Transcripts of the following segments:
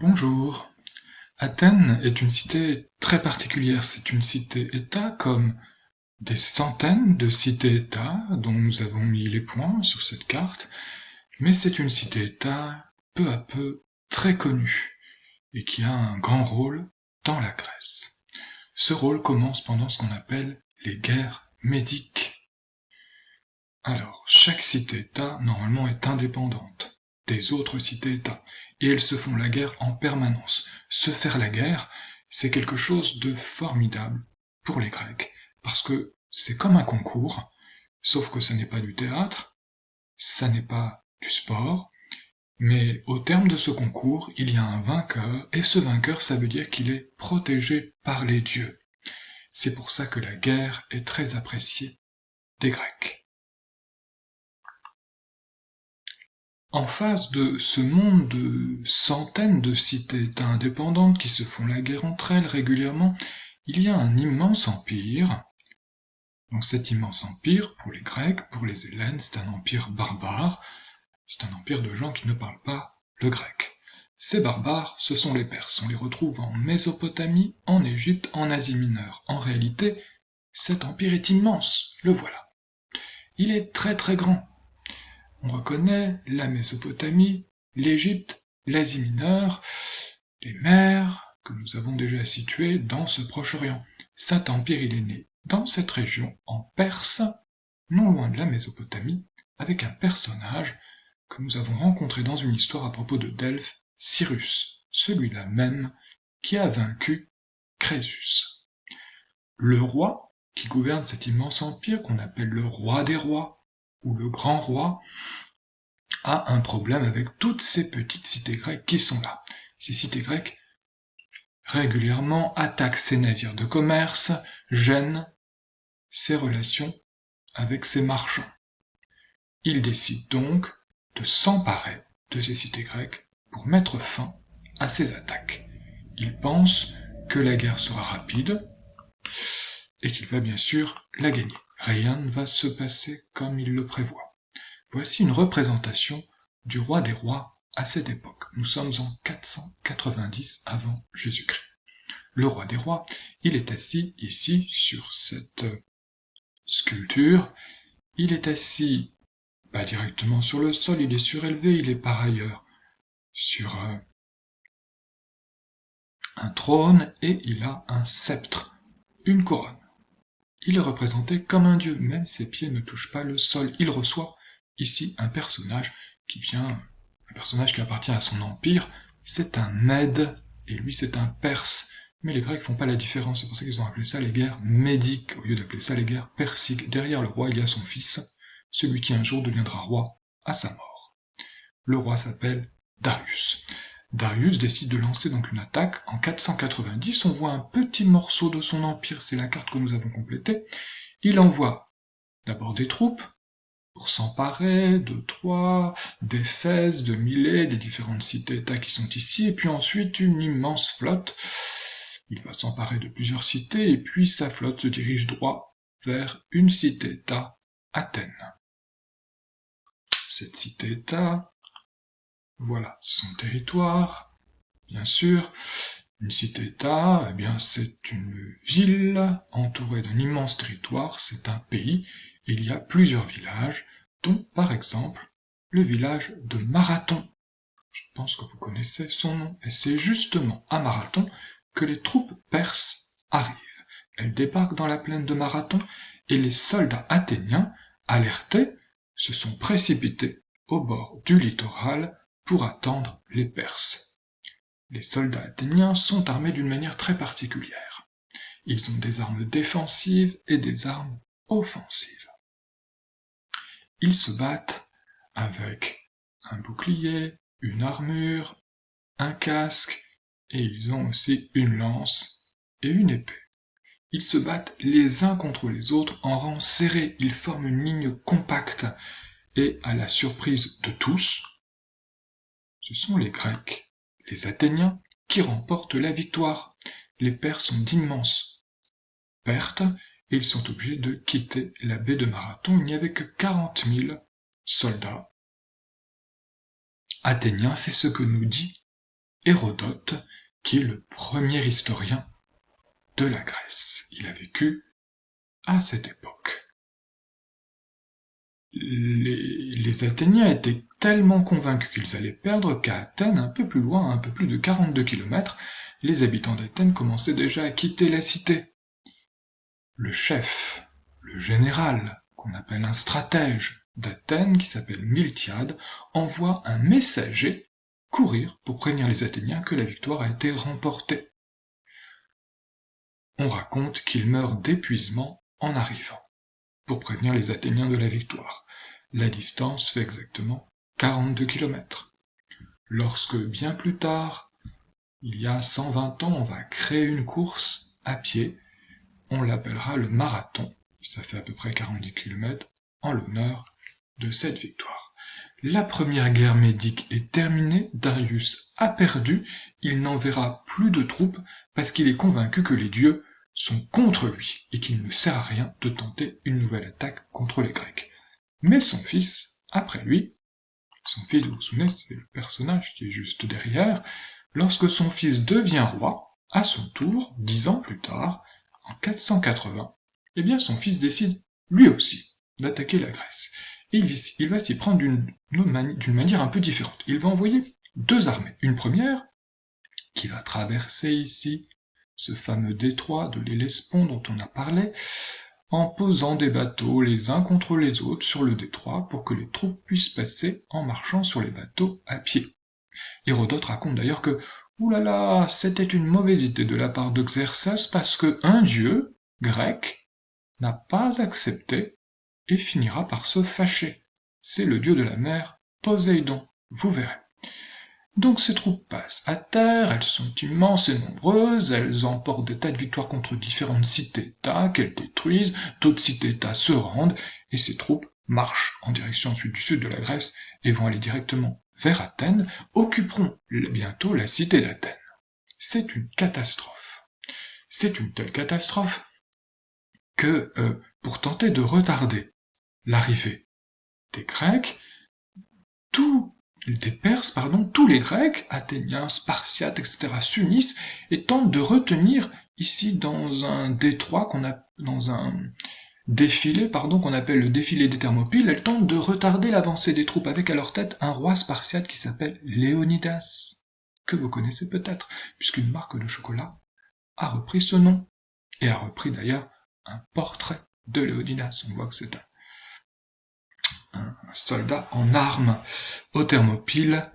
Bonjour. Athènes est une cité très particulière. C'est une cité-État comme des centaines de cités-États dont nous avons mis les points sur cette carte, mais c'est une cité-État peu à peu très connue et qui a un grand rôle dans la Grèce. Ce rôle commence pendant ce qu'on appelle les guerres médiques. Alors, chaque cité-État normalement est indépendante des autres cités-États et elles se font la guerre en permanence. Se faire la guerre, c'est quelque chose de formidable pour les Grecs parce que c'est comme un concours, sauf que ça n'est pas du théâtre, ça n'est pas du sport, mais au terme de ce concours, il y a un vainqueur et ce vainqueur, ça veut dire qu'il est protégé par les dieux. C'est pour ça que la guerre est très appréciée des Grecs. En face de ce monde de centaines de cités-États indépendantes qui se font la guerre entre elles régulièrement, il y a un immense empire. Donc cet immense empire, pour les Grecs, pour les Hellènes, c'est un empire barbare, c'est un empire de gens qui ne parlent pas le grec. Ces barbares, ce sont les Perses. On les retrouve en Mésopotamie, en Égypte, en Asie mineure. En réalité, cet empire est immense, le voilà. Il est très très grand. On reconnaît la Mésopotamie, l'Égypte, l'Asie mineure, les mers que nous avons déjà situées dans ce Proche-Orient. Cet empire, il est né dans cette région, en Perse, non loin de la Mésopotamie, avec un personnage que nous avons rencontré dans une histoire à propos de Delphes, Cyrus, celui-là même qui a vaincu Crésus. Le roi qui gouverne cet immense empire qu'on appelle le roi des rois, ou le grand roi, a un problème avec toutes ces petites cités grecques qui sont là. Ces cités grecques régulièrement attaquent ses navires de commerce, gênent ses relations avec ses marchands. Il décide donc de s'emparer de ces cités grecques pour mettre fin à ces attaques. Il pense que la guerre sera rapide et qu'il va bien sûr la gagner. Rien ne va se passer comme il le prévoit. Voici une représentation du roi des rois à cette époque. Nous sommes en 490 avant Jésus-Christ. Le roi des rois, il est assis ici sur cette sculpture. Il est assis pas directement sur le sol, il est surélevé, il est par ailleurs sur un trône et il a un sceptre, une couronne. Il est représenté comme un dieu, même ses pieds ne touchent pas le sol. Il reçoit ici un personnage un personnage qui appartient à son empire, c'est un Mède, et lui c'est un Perse. Mais les Grecs font pas la différence, c'est pour ça qu'ils ont appelé ça les guerres médiques, au lieu d'appeler ça les guerres persiques. Derrière le roi, il y a son fils, celui qui un jour deviendra roi à sa mort. Le roi s'appelle Darius. Darius décide de lancer donc une attaque. En 490, on voit un petit morceau de son empire, c'est la carte que nous avons complétée. Il envoie d'abord des troupes pour s'emparer de Troie, d'Éphèse, de Milet, des différentes cités-États qui sont ici, et puis ensuite une immense flotte. Il va s'emparer de plusieurs cités, et puis sa flotte se dirige droit vers une cité-État, Athènes. Cette cité-État, voilà son territoire, bien sûr. Une cité-État, eh bien, c'est une ville entourée d'un immense territoire, c'est un pays, et il y a plusieurs villages, dont, par exemple, le village de Marathon. Je pense que vous connaissez son nom, et c'est justement à Marathon que les troupes perses arrivent. Elles débarquent dans la plaine de Marathon, et les soldats athéniens, alertés, se sont précipités au bord du littoral pour attendre les Perses. Les soldats athéniens sont armés d'une manière très particulière. Ils ont des armes défensives et des armes offensives. Ils se battent avec un bouclier, une armure, un casque, et ils ont aussi une lance et une épée. Ils se battent les uns contre les autres en rang serré, ils forment une ligne compacte, et à la surprise de tous, ce sont les Grecs, les Athéniens, qui remportent la victoire. Les Perses ont d'immenses pertes et ils sont obligés de quitter la baie de Marathon. Il n'y avait que 40 000 soldats athéniens, c'est ce que nous dit Hérodote, qui est le premier historien de la Grèce. Il a vécu à cette époque. Les Athéniens étaient tellement convaincus qu'ils allaient perdre qu'à Athènes, un peu plus loin, un peu plus de 42 km, les habitants d'Athènes commençaient déjà à quitter la cité. Le chef, le général, qu'on appelle un stratège d'Athènes, qui s'appelle Miltiade, envoie un messager courir pour prévenir les Athéniens que la victoire a été remportée. On raconte qu'il meurt d'épuisement en arrivant, pour prévenir les Athéniens de la victoire. La distance fait exactement 42 km. Lorsque, bien plus tard, il y a 120 ans, on va créer une course à pied, on l'appellera le marathon, ça fait à peu près 40 km, en l'honneur de cette victoire. La première guerre médique est terminée, Darius a perdu, il n'enverra plus de troupes parce qu'il est convaincu que les dieux sont contre lui et qu'il ne sert à rien de tenter une nouvelle attaque contre les Grecs. Mais son fils, après lui, son fils, vous vous souvenez, c'est le personnage qui est juste derrière, lorsque son fils devient roi, à son tour, 10 ans plus tard, en 480, eh bien son fils décide, lui aussi, d'attaquer la Grèce. Et il va s'y prendre d'une manière un peu différente. Il va envoyer 2 armées. Une première, qui va traverser ici ce fameux détroit de l'Hellespont dont on a parlé, en posant des bateaux les uns contre les autres sur le détroit pour que les troupes puissent passer en marchant sur les bateaux à pied. Hérodote raconte d'ailleurs que oulala, c'était une mauvaise idée de la part de Xerxès parce que un dieu grec n'a pas accepté et finira par se fâcher. C'est le dieu de la mer, Poséidon, vous verrez. Donc ces troupes passent à terre, elles sont immenses et nombreuses, elles emportent des tas de victoires contre différentes cités-États qu'elles détruisent, d'autres cités-États se rendent, et ces troupes marchent en direction ensuite du sud de la Grèce et vont aller directement vers Athènes, occuperont bientôt la cité d'Athènes. C'est une catastrophe. C'est une telle catastrophe que, pour tenter de retarder l'arrivée des Grecs, tous les Grecs, Athéniens, Spartiates, etc., s'unissent et tentent de retenir ici dans un détroit dans un défilé, qu'on appelle le défilé des Thermopyles, elles tentent de retarder l'avancée des troupes avec à leur tête un roi spartiate qui s'appelle Léonidas, que vous connaissez peut-être, puisqu'une marque de chocolat a repris ce nom, et a repris d'ailleurs un portrait de Léonidas. On voit que c'est un soldat en armes aux Thermopyles.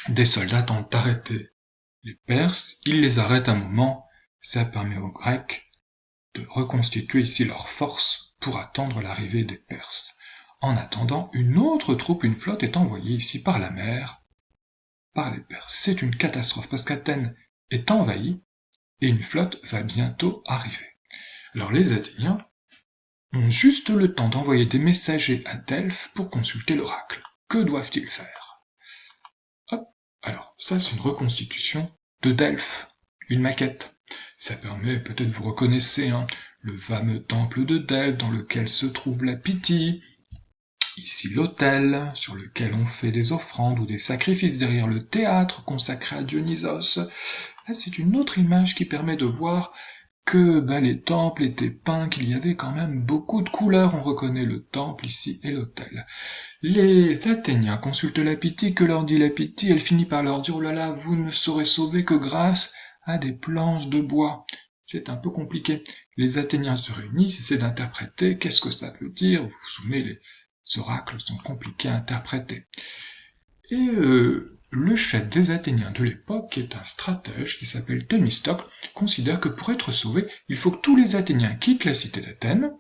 Des soldats tentent d'arrêter les Perses, ils les arrêtent un moment, ça permet aux Grecs de reconstituer ici leurs forces pour attendre l'arrivée des Perses. En attendant, une autre troupe, une flotte est envoyée ici par la mer, par les Perses. C'est une catastrophe parce qu'Athènes est envahie et une flotte va bientôt arriver. Alors les Athéniens ont juste le temps d'envoyer des messagers à Delphes pour consulter l'oracle. Que doivent-ils faire? Hop, alors ça c'est une reconstitution de Delphes, une maquette. Ça permet, peut-être vous reconnaissez, le fameux temple de Delphes dans lequel se trouve la Pythie, ici l'autel sur lequel on fait des offrandes ou des sacrifices derrière le théâtre consacré à Dionysos. Là c'est une autre image qui permet de voir que les temples étaient peints, qu'il y avait quand même beaucoup de couleurs, on reconnaît le temple ici et l'autel. Les Athéniens consultent la Pythie, que leur dit la Pythie? Elle finit par leur dire « Oh là là, vous ne saurez sauver que grâce à des planches de bois ». C'est un peu compliqué. Les Athéniens se réunissent, essaient d'interpréter, qu'est-ce que ça veut dire? Vous vous souvenez, les oracles sont compliqués à interpréter. Et le chef des Athéniens de l'époque, qui est un stratège qui s'appelle Thémistocle, considère que pour être sauvé, il faut que tous les Athéniens quittent la cité d'Athènes,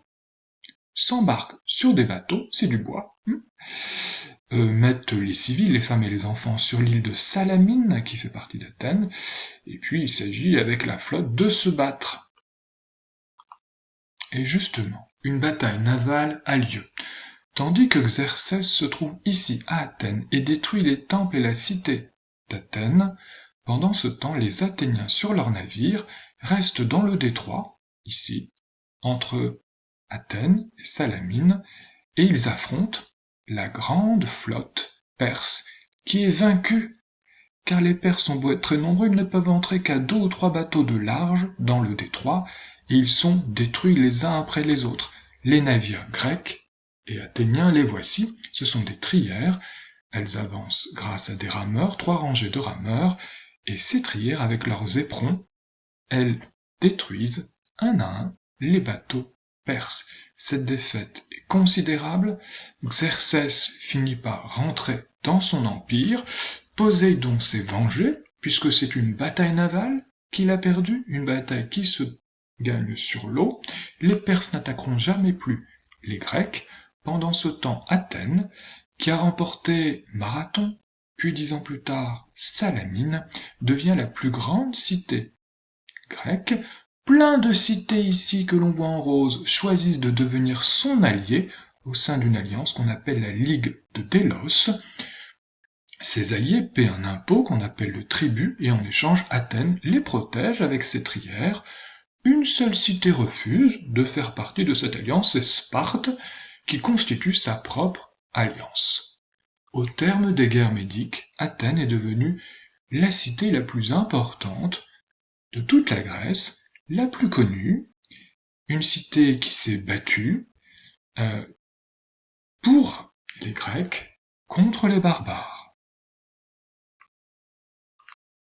s'embarquent sur des bateaux, c'est du bois, mettent les civils, les femmes et les enfants sur l'île de Salamine, qui fait partie d'Athènes, et puis il s'agit avec la flotte de se battre. Et justement, une bataille navale a lieu. Tandis que Xerxès se trouve ici à Athènes et détruit les temples et la cité d'Athènes, pendant ce temps les Athéniens sur leurs navires restent dans le détroit, ici, entre Athènes et Salamine, et ils affrontent la grande flotte perse qui est vaincu, car les Perses ont beau être très nombreux, ils ne peuvent entrer qu'à 2 ou 3 bateaux de large dans le détroit, et ils sont détruits les uns après les autres. Les navires grecs et athéniens, les voici, ce sont des trières, elles avancent grâce à des rameurs, 3 rangées de rameurs, et ces trières, avec leurs éperons, elles détruisent un à un les bateaux perses. Cette défaite est considérable, Xerxès finit par rentrer dans son empire, Poséidon s'est vengé, puisque c'est une bataille navale qu'il a perdue, une bataille qui se gagne sur l'eau. Les Perses n'attaqueront jamais plus les Grecs. Pendant ce temps, Athènes, qui a remporté Marathon, puis 10 ans plus tard Salamine, devient la plus grande cité grecque. Plein de cités ici que l'on voit en rose choisissent de devenir son allié au sein d'une alliance qu'on appelle la Ligue de Délos. Ces alliés paient un impôt qu'on appelle le tribut et en échange Athènes les protège avec ses trières. Une seule cité refuse de faire partie de cette alliance, c'est Sparte, qui constitue sa propre alliance. Au terme des guerres médiques, Athènes est devenue la cité la plus importante de toute la Grèce, la plus connue, une cité qui s'est battue pour les Grecs contre les barbares.